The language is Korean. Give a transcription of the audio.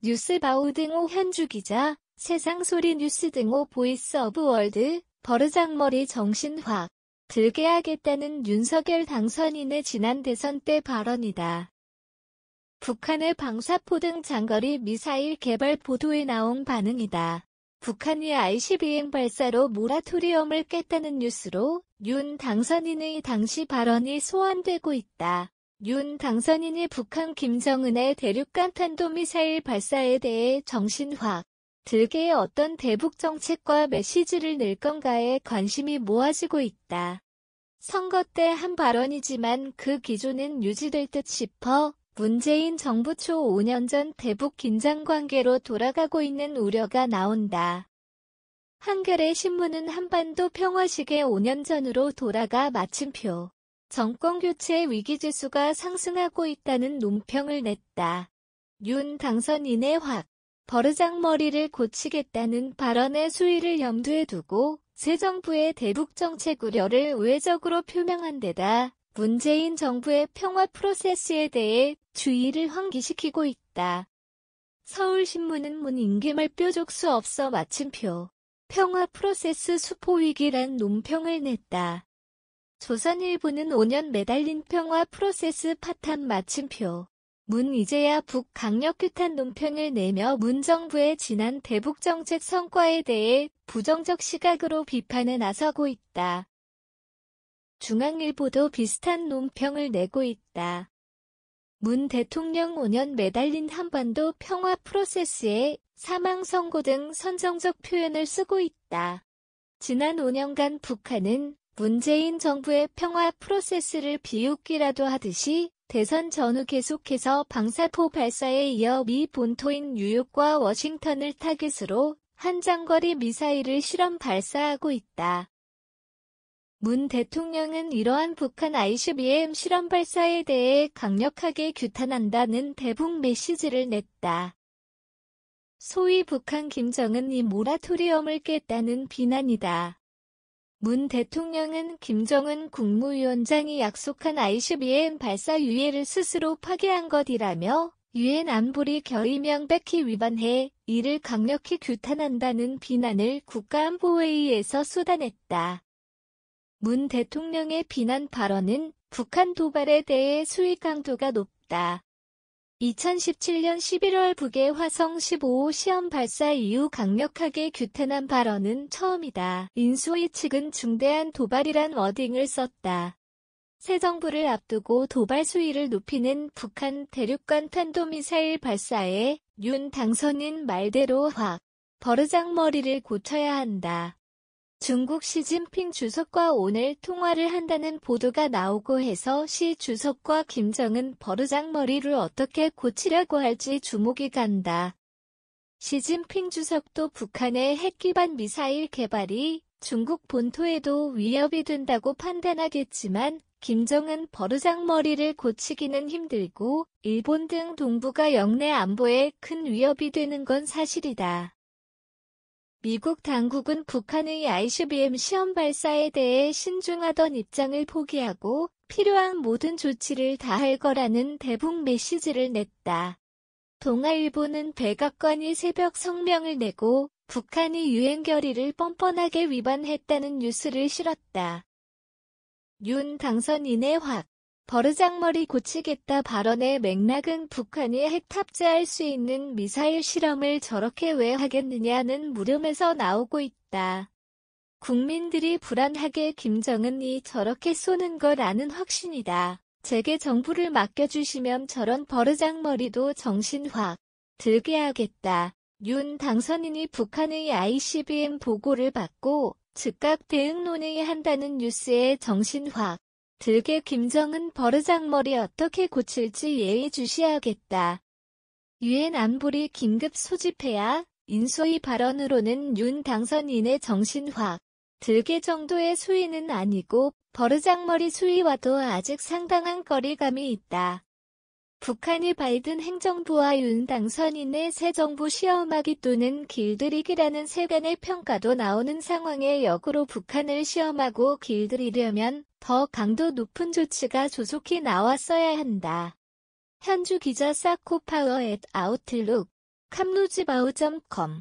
뉴스바우 등호 현주 기자, 세상소리 뉴스 등호 보이스 오브 월드, 버르장머리 정신확 들게 하겠다는 윤석열 당선인의 지난 대선 때 발언이다. 북한의 방사포 등 장거리 미사일 개발 보도에 나온 반응이다. 북한이 ICBM 발사로 모라토리엄을 깼다는 뉴스로 윤 당선인의 당시 발언이 소환되고 있다. 윤 당선인이 북한 김정은의 대륙간 탄도미사일 발사에 대해 정신확 들게의 어떤 대북 정책과 메시지를 낼 건가에 관심이 모아지고 있다. 선거 때 한 발언이지만 그 기조는 유지될 듯 싶어 문재인 정부 초 5년 전 대북 긴장관계로 돌아가고 있는 우려가 나온다. 한겨레 신문은 한반도 평화시계 5년 전으로 돌아가 마침표. 정권교체 위기지수가 상승하고 있다는 논평을 냈다. 윤 당선인의 확 버르장머리를 고치겠다는 발언의 수위를 염두에 두고 새 정부의 대북정책 우려를 우회적으로 표명한 데다 문재인 정부의 평화 프로세스에 대해 주의를 환기시키고 있다. 서울신문은 문 임기말 뾰족 수 없어 마침표. 평화 프로세스 수포위기란 논평을 냈다. 조선일보는 5년 매달린 평화 프로세스 파탄 마침표. 문 이제야 북 강력규탄 논평을 내며 문 정부의 지난 대북정책 성과에 대해 부정적 시각으로 비판에 나서고 있다. 중앙일보도 비슷한 논평을 내고 있다. 문 대통령 5년 매달린 한반도 평화 프로세스에 사망 선고 등 선정적 표현을 쓰고 있다. 지난 5년간 북한은 문재인 정부의 평화 프로세스를 비웃기라도 하듯이 대선 전후 계속해서 방사포 발사에 이어 미 본토인 뉴욕과 워싱턴을 타깃으로 한장거리 미사일을 실험 발사하고 있다. 문 대통령은 이러한 북한 ICBM 실험 발사에 대해 강력하게 규탄한다는 대북 메시지를 냈다. 소위 북한 김정은이 모라토리엄을 깼다는 비난이다. 문 대통령은 김정은 국무위원장이 약속한 ICBM 발사 유예를 스스로 파기한 것이라며 유엔 안보리 결의 명백히 위반해 이를 강력히 규탄한다는 비난을 국가안보회의에서 쏟아냈다. 문 대통령의 비난 발언은 북한 도발에 대해 수위 강도가 높다. 2017년 11월 북의 화성 15호 시험 발사 이후 강력하게 규탄한 발언은 처음이다. 인수위 측은 중대한 도발이란 워딩을 썼다. 새 정부를 앞두고 도발 수위를 높이는 북한 대륙간 탄도미사일 발사에 윤 당선인 말대로 확 버르장머리를 고쳐야 한다. 중국 시진핑 주석과 오늘 통화를 한다는 보도가 나오고 해서 시 주석과 김정은 버르장머리를 어떻게 고치려고 할지 주목이 간다. 시진핑 주석도 북한의 핵기반 미사일 개발이 중국 본토에도 위협이 된다고 판단하겠지만 김정은 버르장머리를 고치기는 힘들고 일본 등 동북아 영내 안보에 큰 위협이 되는 건 사실이다. 미국 당국은 북한의 ICBM 시험 발사에 대해 신중하던 입장을 포기하고 필요한 모든 조치를 다할 거라는 대북 메시지를 냈다. 동아일보는 백악관이 새벽 성명을 내고 북한이 유엔 결의를 뻔뻔하게 위반했다는 뉴스를 실었다. 윤 당선인의 확 버르장머리 고치겠다 발언의 맥락은 북한이 핵 탑재할 수 있는 미사일 실험을 저렇게 왜 하겠느냐는 물음에서 나오고 있다. 국민들이 불안하게 김정은이 저렇게 쏘는 걸 아는 확신이다. 제게 정부를 맡겨주시면 저런 버르장머리도 정신 확 들게 하겠다. 윤 당선인이 북한의 ICBM 보고를 받고 즉각 대응 논의한다는 뉴스에 정신 확 들게 김정은 버르장머리 어떻게 고칠지 예의주시하겠다. 유엔 안보리 긴급 소집해야 인수위 발언으로는 윤 당선인의 정신 확 들게 정도의 수위는 아니고 버르장머리 수위와도 아직 상당한 거리감이 있다. 북한이 바이든 행정부와 윤 당선인의 새 정부 시험하기 또는 길들이기라는 세간의 평가도 나오는 상황에 역으로 북한을 시험하고 길들이려면 더 강도 높은 조치가 조속히 나왔어야 한다. 현주 기자 사코파워 @아웃룩 캄루지바우.com